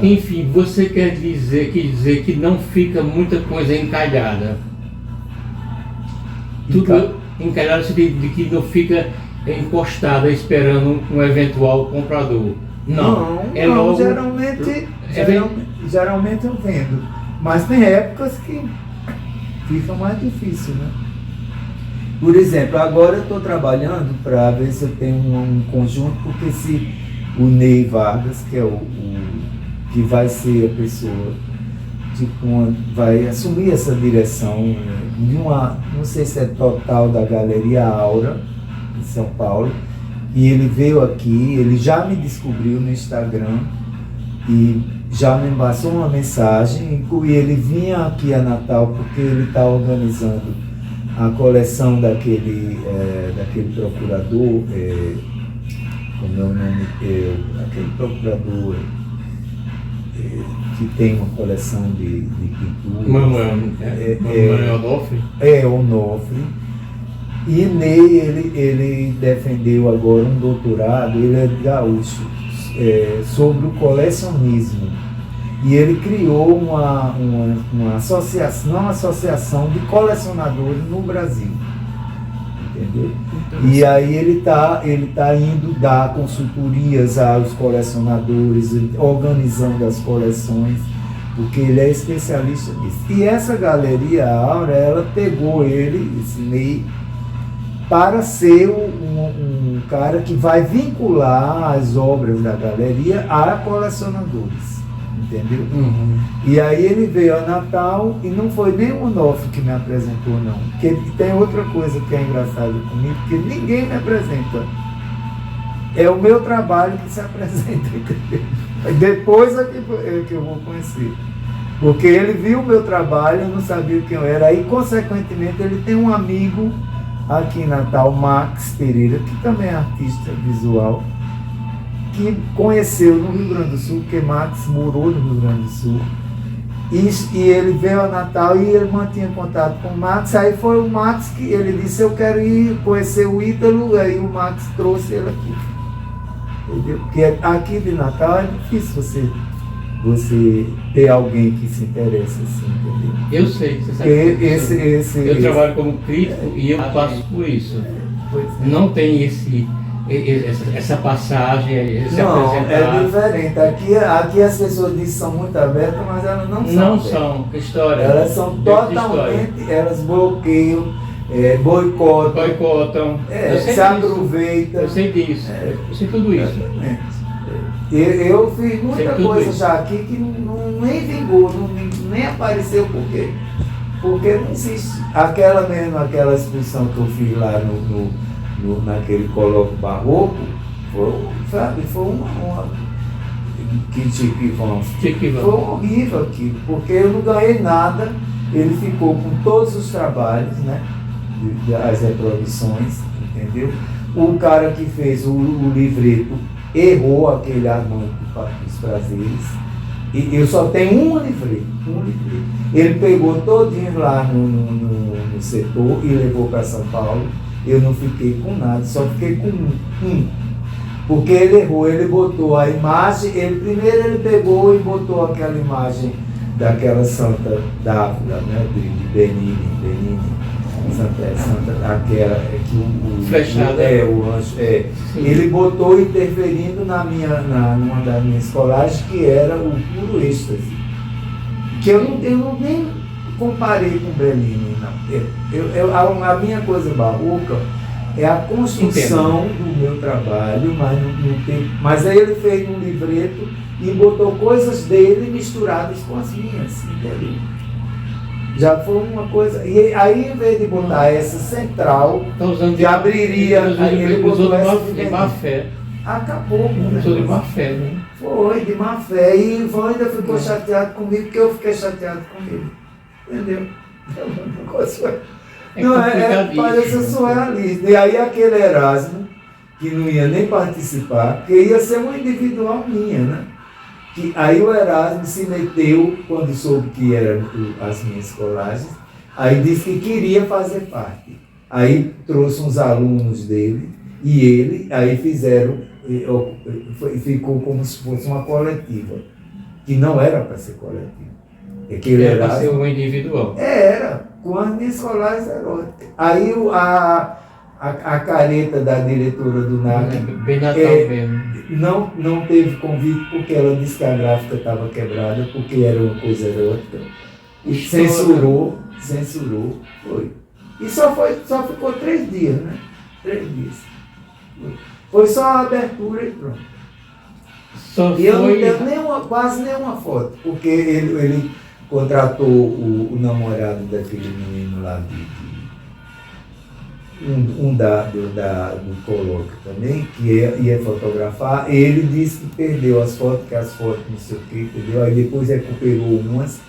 Enfim, você quer dizer que não fica muita coisa encalhada. Tudo encalhado no sentido de que não fica encostada esperando um eventual comprador. Não, logo... geralmente eu vendo. Mas tem épocas que fica mais difícil, né? Por exemplo, agora eu estou trabalhando para ver se eu tenho um conjunto, porque se o Ney Vargas, que é o que vai ser a pessoa, tipo, vai assumir essa direção de uma, não sei se é total, da Galeria Aura, em São Paulo, e ele veio aqui, ele já me descobriu no Instagram e já me passou uma mensagem, e ele vinha aqui a Natal porque ele está organizando a coleção daquele procurador, como é o nome, aquele procurador que tem uma coleção de pinturas. Manuel Onofre? Onofre. E Ney, ele defendeu agora um doutorado, ele é gaúcho, sobre o colecionismo. E ele criou uma associação de colecionadores no Brasil. Entendeu? E aí ele tá indo dar consultorias aos colecionadores, organizando as coleções, porque ele é especialista nisso. E essa Galeria Aura, ela pegou ele, esse Ney, para ser um cara que vai vincular as obras da galeria a colecionadores. Entendeu? Uhum. E aí ele veio a Natal e não foi nem o Onofre que me apresentou, não. Porque tem outra coisa que é engraçada comigo, que ninguém me apresenta. É o meu trabalho que se apresenta, entendeu? Depois é que eu vou conhecer. Porque ele viu o meu trabalho, eu não sabia quem eu era. Aí, consequentemente, ele tem um amigo aqui em Natal, Max Pereira, que também é artista visual, que conheceu no Rio Grande do Sul, porque Max morou no Rio Grande do Sul, e ele veio a Natal e ele mantinha contato com o Max. Aí foi o Max que ele disse: eu quero ir conhecer o Ítalo, aí o Max trouxe ele aqui. Entendeu? Porque aqui de Natal é difícil você ter alguém que se interessa assim, entendeu? Eu sei, você sabe. Eu trabalho como crítico e eu passo por isso. Não tem essa passagem, esse apresentar. É diferente. Aqui as pessoas dizem que são muito abertas, mas elas não são. Não são, história. Elas são totalmente, elas bloqueiam, boicotam, se aproveitam. Eu sei disso, eu sei tudo isso. Eu fiz muita coisa já aqui que nem vingou, nem apareceu, porque não existe. Aquela exposição que eu fiz lá naquele colóquio barroco, foi uma foi horrível aquilo, porque eu não ganhei nada. Ele ficou com todos os trabalhos, né, as reproduções, entendeu? O cara que fez o livreto errou, aquele Armando dos Prazeres, e eu só tenho um livreto. Ele pegou todinho lá no setor e levou para São Paulo. Eu não fiquei com nada, só fiquei com um. Porque ele errou, ele botou a imagem, primeiro ele pegou e botou aquela imagem daquela Santa Dávila, né, de Benini, Santa, aquela que o anjo, ele botou interferindo numa das minhas colagens, que era o puro êxtase, que eu não nem comparei com Bellini, não. A minha coisa barroca é a construção do meu trabalho, mas aí ele fez um livreto e botou coisas dele misturadas com as minhas, entendeu? Já foi uma coisa. E aí, em vez de botar essa central, que abriria, aí ele botou essa de má fé. Acabou com o negócio. De má fé, né? Foi, de má fé. E Ivan ainda ficou chateado comigo, porque eu fiquei chateado com ele. Entendeu? Parece surrealista. E aí aquele Erasmo, que não ia nem participar, que ia ser uma individual minha, né? Aí o Erasmo se meteu, quando soube que eram as minhas colagens, aí disse que queria fazer parte. Aí trouxe uns alunos dele e ele, aí fizeram, ficou como se fosse uma coletiva. que não era para ser coletivo. Era para ser um individual. Era, com as minhas escolares eróticas. Aí a careta da diretora do NAC bem Natal mesmo. Não teve convite porque ela disse que a gráfica estava quebrada, porque era uma coisa erótica. E censurou, foi. E só ficou 3 dias, né? 3 dias. Foi só a abertura e pronto. E eu não tenho quase nenhuma foto, porque ele contratou o namorado daquele menino lá, do Coloca também, que ia fotografar. Ele disse que perdeu as fotos, não sei o que, entendeu? Aí depois recuperou umas.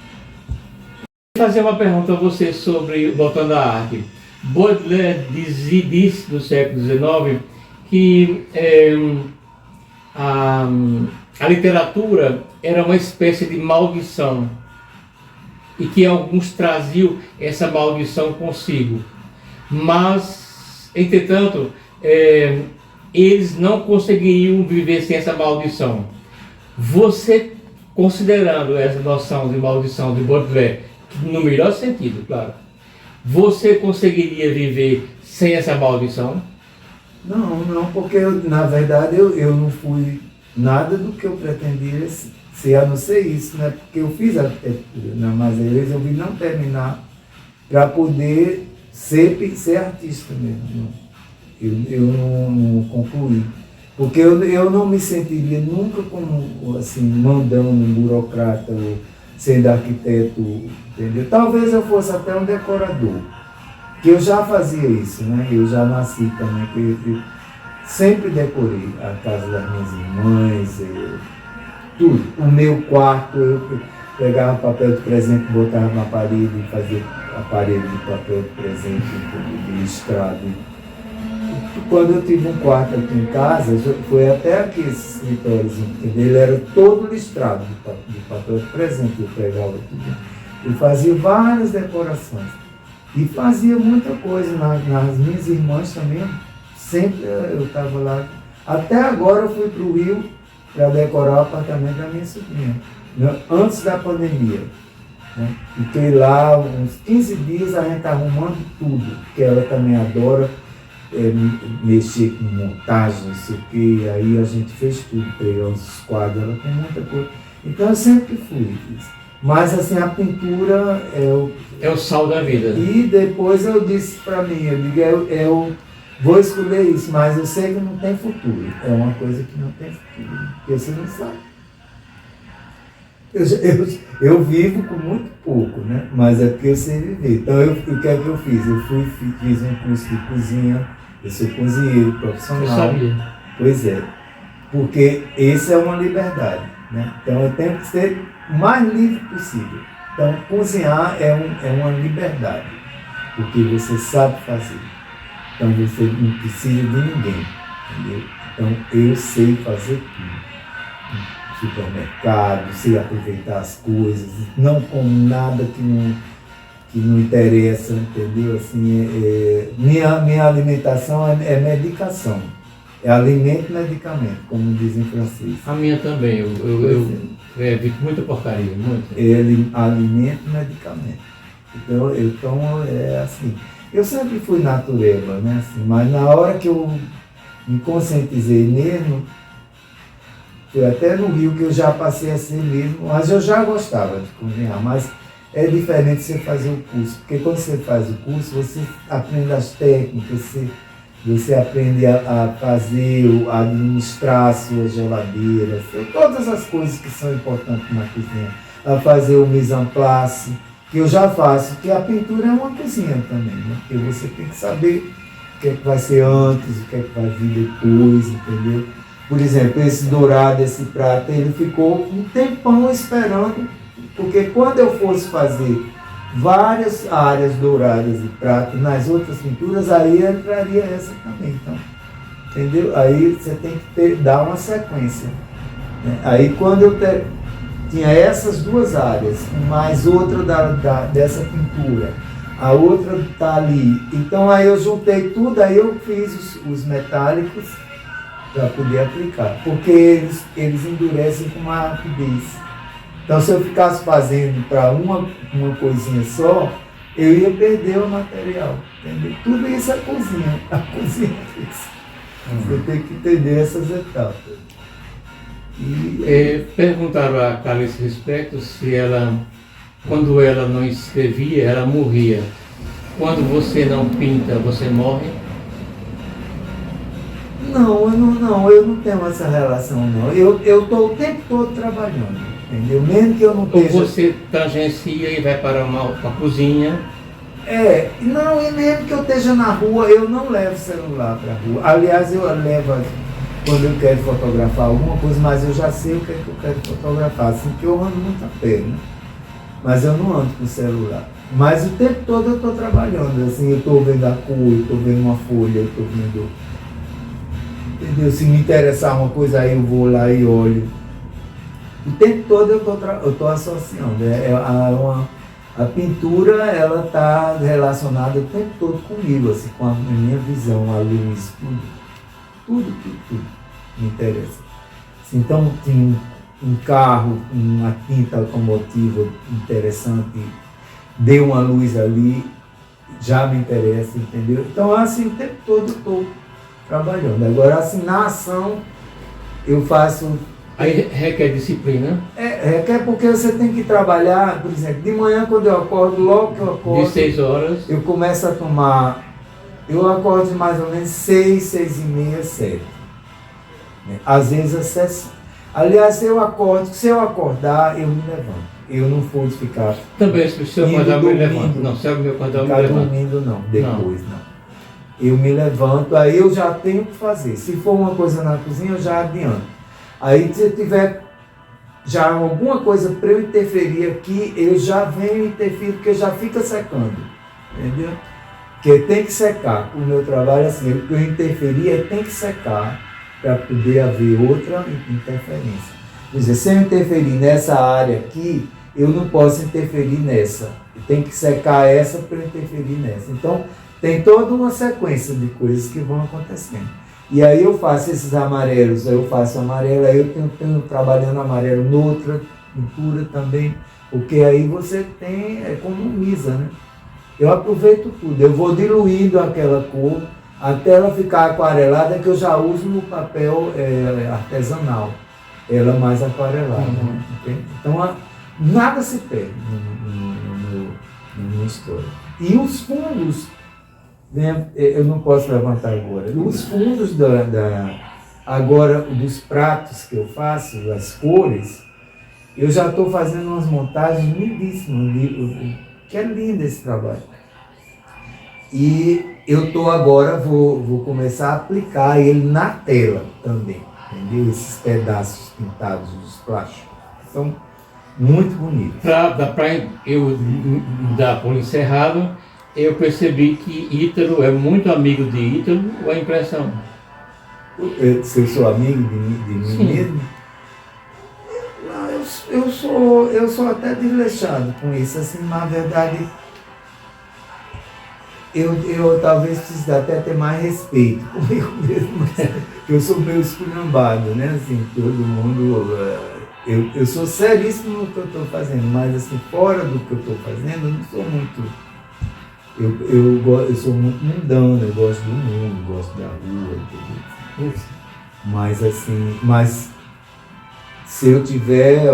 Vou fazer uma pergunta a você sobre, voltando à arte. Baudelaire disse no século XIX que a literatura era uma espécie de maldição e que alguns traziam essa maldição consigo. Mas, entretanto, eles não conseguiriam viver sem essa maldição. Você, considerando essa noção de maldição de Baudelaire, no melhor sentido, claro, você conseguiria viver sem essa maldição? Não, porque na verdade eu não fui nada do que eu pretendia ser, a não ser isso, né? Porque eu fiz arquitetura, né? Mas eu resolvi não terminar para poder ser artista mesmo. Eu não concluí. Porque eu não me sentiria nunca como assim, mandando um burocrata ou sendo arquiteto, entendeu? Talvez eu fosse até um decorador, que eu já fazia isso, né? Eu já nasci também, eu sempre decorei a casa das minhas irmãs, tudo. O meu quarto, eu pegava papel de presente, botava na parede e fazia a parede de papel de presente, de listrado. Quando eu tive um quarto aqui em casa, foi até aqui esse escritóriozinho, entendeu? Ele era todo listrado de papel de presente, eu pegava tudo. Eu fazia várias decorações. E fazia muita coisa nas minhas irmãs também. Sempre eu estava lá. Até agora eu fui para o Rio para decorar o apartamento da minha sobrinha, antes da pandemia. Né? Fiquei lá uns 15 dias, a gente arrumando tudo, porque ela também adora mexer com montagem, não sei o que, aí a gente fez tudo, pegamos os quadros, ela tem muita coisa. Então eu sempre fui isso. Mas assim, a pintura é o sal da vida. E depois eu disse para mim, eu digo, eu vou escolher isso, mas eu sei que não tem futuro. É uma coisa que não tem futuro, porque você não sabe. Eu vivo com muito pouco, né? Mas é porque eu sei viver. Então o que é que eu fiz? Eu fiz um curso de cozinha, eu sou cozinheiro profissional. Eu sabia. Pois é, porque essa é uma liberdade, né? Então eu tenho que ser o mais livre possível. Então cozinhar é uma liberdade, porque você sabe fazer. Então você não precisa de ninguém, entendeu? Então eu sei fazer tudo. Supermercado, sei aproveitar as coisas, não como nada que não interessa, entendeu? Assim, minha alimentação é medicação. É alimento e medicamento, como dizem em francês. A minha também, eu vi muita porcaria, muita. Alimento e medicamento. Então é assim. Eu sempre fui natureba, né? Assim, mas na hora que eu me conscientizei mesmo, foi até no Rio que eu já passei a ser mesmo, mas eu já gostava de cozinhar, mas é diferente você fazer o curso, porque quando você faz o curso, você aprende as técnicas, você aprende a fazer, a administrar a sua geladeira, todas as coisas que são importantes na cozinha, a fazer o mise en place, que eu já faço, que a pintura é uma cozinha também, né? Porque você tem que saber o que é que vai ser antes, o que é que vai vir depois, entendeu? Por exemplo, esse dourado, esse prato, ele ficou um tempão esperando, porque quando eu fosse fazer várias áreas douradas e prato nas outras pinturas, aí entraria essa também, então, entendeu? Aí você tem que dar uma sequência. Né? Aí quando eu tinha essas duas áreas, mais outra dessa pintura, a outra está ali, então aí eu juntei tudo, aí eu fiz os metálicos, para poder aplicar, porque eles endurecem com uma rapidez. Então, se eu ficasse fazendo para uma coisinha só, eu ia perder o material. Entendeu? Tudo isso é cozinha. A cozinha é isso. Você tem que entender essas etapas. Perguntaram a Carla a esse respeito se ela, quando ela não escrevia, ela morria. Quando você não pinta, você morre? Não, eu não tenho essa relação, não. Eu estou o tempo todo trabalhando, entendeu? Mesmo que eu não Ou esteja... você tangencia e vai para uma cozinha? Não, e mesmo que eu esteja na rua, eu não levo celular para a rua. Aliás, eu levo quando eu quero fotografar alguma coisa, mas eu já sei o que é que eu quero fotografar, assim, que eu ando muito a pé, né? Mas eu não ando com celular. Mas o tempo todo eu estou trabalhando, assim, eu estou vendo a cor, eu estou vendo uma folha, eu estou vendo... Entendeu? Se me interessar uma coisa, aí eu vou lá e olho. O tempo todo eu estou associando. A pintura, ela está relacionada o tempo todo comigo, assim, com a minha visão, a luz, tudo me interessa. Assim, então, tem um carro, uma tinta automotiva interessante, deu uma luz ali, já me interessa, entendeu? Então, assim, o tempo todo eu estou trabalhando. Agora, assim, na ação, eu faço... Aí requer disciplina? Requer porque você tem que trabalhar, por exemplo, de manhã quando eu acordo, logo que eu acordo... De 6 horas? Eu começo a tomar... Eu acordo de mais ou menos 6, 6 e meia, 7. Às vezes às 7. Aliás, se eu acordar, eu me levanto. Eu não vou ficar... Também, se o senhor acordar, eu me levanto. Não, se eu me acordar, eu me levanto. Dormindo, não. Depois, não. Eu me levanto, aí eu já tenho o que fazer. Se for uma coisa na cozinha, eu já adianto. Aí, se tiver já alguma coisa para eu interferir aqui, eu já venho e interfiro, porque já fica secando. Entendeu? Porque tem que secar. O meu trabalho é assim, o que eu interferir tem que secar para poder haver outra interferência. Quer dizer, se eu interferir nessa área aqui, eu não posso interferir nessa. Tem que secar essa para eu interferir nessa. Então, tem toda uma sequência de coisas que vão acontecendo. E aí eu faço esses amarelos, aí eu faço amarelo, aí eu tenho trabalhando amarelo noutra pintura também, porque aí você economiza, né? Eu aproveito tudo, eu vou diluindo aquela cor até ela ficar aquarelada, que eu já uso no papel artesanal, ela mais aquarelada. Né? Então nada se perde na minha história. E os fundos, né, eu não posso levantar agora, os fundos agora dos pratos que eu faço, as cores, eu já estou fazendo umas montagens lindíssimas, que é lindo esse trabalho. E eu estou agora, vou começar a aplicar ele na tela também, entendeu? Esses pedaços pintados dos plásticos. São muito bonitos. Para eu dar por encerrado, eu percebi que Ítalo é muito amigo de Ítalo, ou a impressão? Se eu sou amigo de mim Sim. mesmo? Eu sou até desleixado com isso, assim, na verdade, eu talvez precise até ter mais respeito comigo mesmo, eu sou meio esculhambado, né, assim, todo mundo, eu sou seríssimo no que eu estou fazendo, mas assim, fora do que eu estou fazendo, eu não sou muito, eu sou muito mundano, eu gosto do mundo, gosto da rua, entendeu? Mas assim, se eu tiver,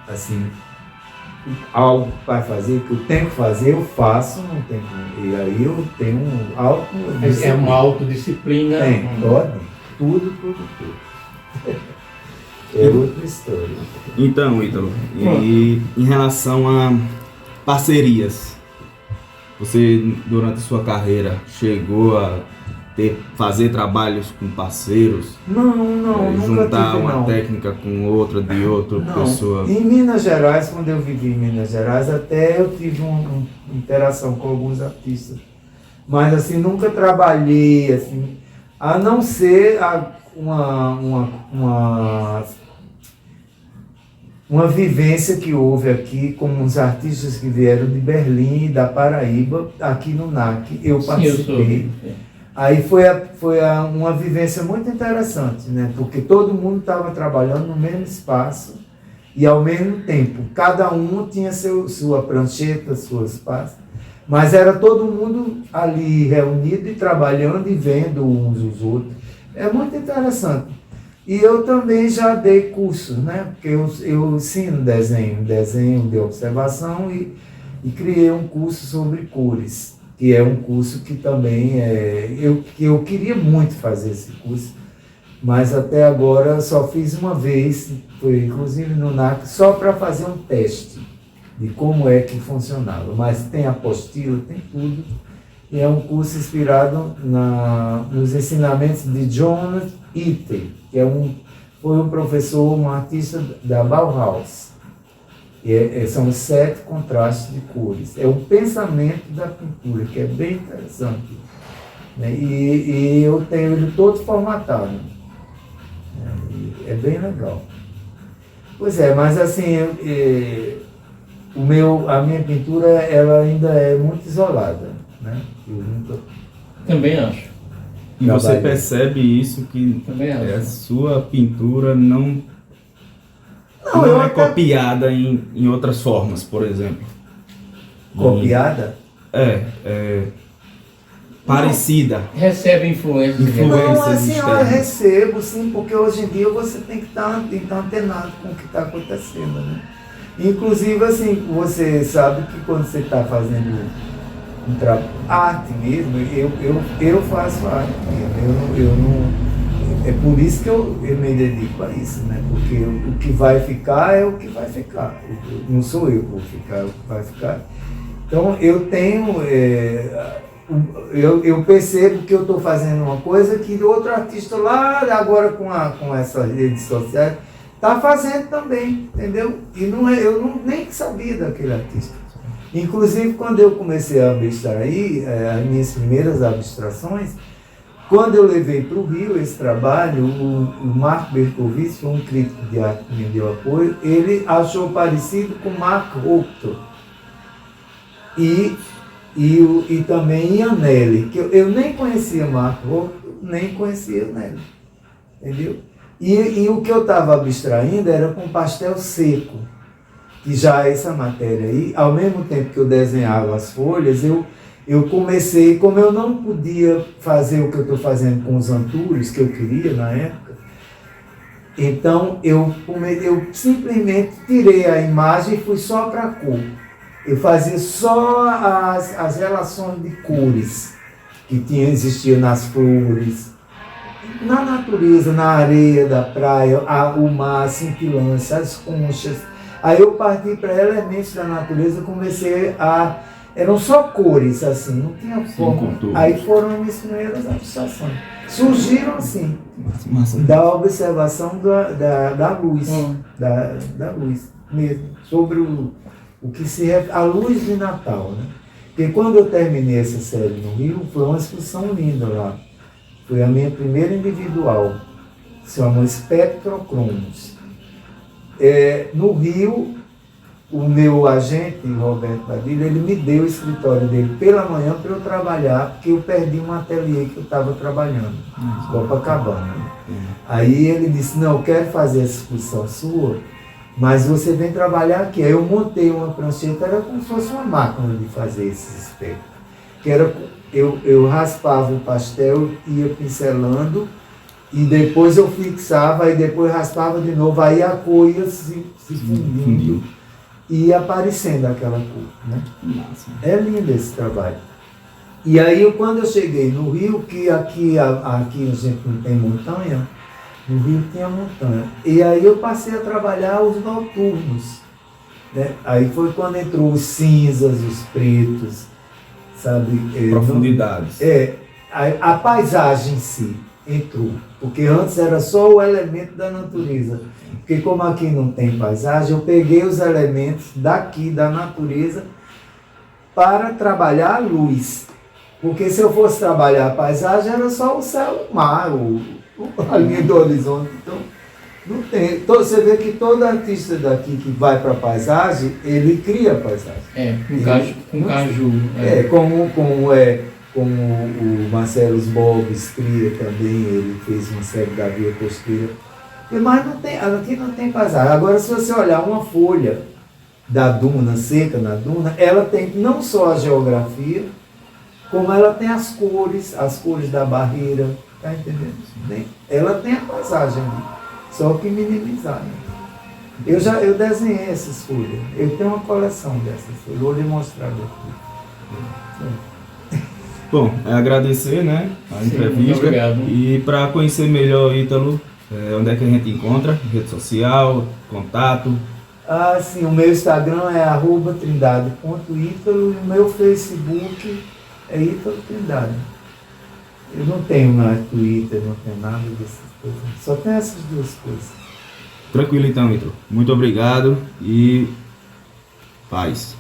assim, algo para fazer, que eu tenho que fazer, eu faço, não tenho, e aí eu tenho É uma autodisciplina. Tem, tudo. É outra história. Então, Ítalo, e em relação a parcerias, você durante a sua carreira chegou a fazer trabalhos com parceiros? Não, nunca juntar tive, uma não. técnica com outra de outra pessoa? Em Minas Gerais, quando eu vivi em Minas Gerais, até eu tive uma interação com alguns artistas. Mas assim, nunca trabalhei, assim, a não ser uma vivência que houve aqui com uns artistas que vieram de Berlim e da Paraíba, aqui no NAC, eu participei. Aí uma vivência muito interessante, né? Porque todo mundo estava trabalhando no mesmo espaço e ao mesmo tempo. Cada um tinha sua prancheta, suas pastas, mas era todo mundo ali reunido e trabalhando e vendo uns os outros. É muito interessante. E eu também já dei cursos, né? Porque eu ensino desenho de observação e criei um curso sobre cores, que é um curso que também eu queria muito fazer esse curso, mas até agora só fiz uma vez, foi inclusive no NAC, só para fazer um teste de como é que funcionava. Mas tem apostila, tem tudo, e é um curso inspirado nos ensinamentos de John Itten, que foi um professor, um artista da Bauhaus. São os 7 contrastes de cores. É um pensamento da pintura, que é bem interessante. Né? E eu tenho ele todo formatado. É bem legal. Pois é, mas assim, a minha pintura ela ainda é muito isolada. Né? Também acho. E você percebe isso, que a sua pintura não é copiada em outras formas, por exemplo. Copiada? Parecida. Recebe influências. Não, assim, eu recebo, sim, porque hoje em dia você tem que estar antenado com o que está acontecendo, né? Inclusive, assim, você sabe que quando você está fazendo arte mesmo, eu faço arte mesmo, eu não... É por isso que eu me dedico a isso, né? Porque o que vai ficar é o que vai ficar. Não sou eu que vou ficar, é o que vai ficar. Então eu tenho... eu percebo que eu estou fazendo uma coisa que outro artista lá, agora com essas redes sociais, está fazendo também, entendeu? E eu nem sabia daquele artista. Inclusive, quando eu comecei a abstrair, as minhas primeiras abstrações, quando eu levei para o Rio esse trabalho, o Marco Berkovitz, foi um crítico de arte que me deu apoio, ele achou parecido com Mark Rothko e também Ian Nelly, que eu nem conhecia Mark Rothko, nem conhecia Nelly, entendeu? E o que eu estava abstraindo era com pastel seco, que já essa matéria aí, ao mesmo tempo que eu desenhava as folhas, eu comecei, como eu não podia fazer o que eu estou fazendo com os antúrios, que eu queria na época, então eu simplesmente tirei a imagem e fui só para a cor. Eu fazia só as relações de cores que existiam nas flores, na natureza, na areia da praia, o mar, a cintilância, as conchas. Aí eu parti para elementos da natureza, comecei a... Eram só cores, assim, não tinha forma. Aí foram as minhas primeiras abstrações. Surgiram assim, da observação da luz, da luz mesmo, sobre o que se refere à luz de Natal, né? Porque quando eu terminei essa série no Rio, foi uma exposição linda lá. Foi a minha primeira individual, se chama Espectrocromos. No Rio, o meu agente, Roberto Padilha, ele me deu o escritório dele pela manhã para eu trabalhar, porque eu perdi um ateliê que eu estava trabalhando, em Copacabana. Aí ele disse, não, eu quero fazer essa exposição sua, mas você vem trabalhar aqui. Aí eu montei uma prancheta, era como se fosse uma máquina de fazer esses espelhos. Que era, eu raspava o pastel, ia pincelando, e depois eu fixava, e depois raspava de novo, aí a cor ia se fundindo. E aparecendo aquela cor, né? É lindo esse trabalho. E aí, quando eu cheguei no Rio, que aqui a gente não tem montanha, no Rio tinha montanha. E aí eu passei a trabalhar os noturnos, né? Aí foi quando entrou os cinzas, os pretos, sabe? Profundidades. A paisagem em si entrou, porque antes era só o elemento da natureza. Porque como aqui não tem paisagem, eu peguei os elementos daqui, da natureza, para trabalhar a luz. Porque se eu fosse trabalhar a paisagem, era só o céu, o mar, a linha do horizonte. Então, não tem. Você vê que todo artista daqui que vai para a paisagem, ele cria a paisagem. Com caju. como o Marcelo Borges cria também, ele fez uma série da Via Costeira. Mas não tem, aqui não tem paisagem. Agora, se você olhar uma folha da duna, seca na duna, ela tem não só a geografia, como ela tem as cores da barreira, tá entendendo? Ela tem a paisagem ali, só que minimizar, né? Eu desenhei essas folhas, eu tenho uma coleção dessas folhas, vou lhe mostrar aqui. Bom, é agradecer, né, a entrevista. Muito obrigado. E para conhecer melhor o Ítalo, onde é que a gente encontra? Rede social, contato? Sim, o meu Instagram é @trindade.ítalo e o meu Facebook é Ítalo Trindade. Eu não tenho mais Twitter, não tenho nada dessas coisas. Só tenho essas duas coisas. Tranquilo então, Ítalo. Muito obrigado e paz.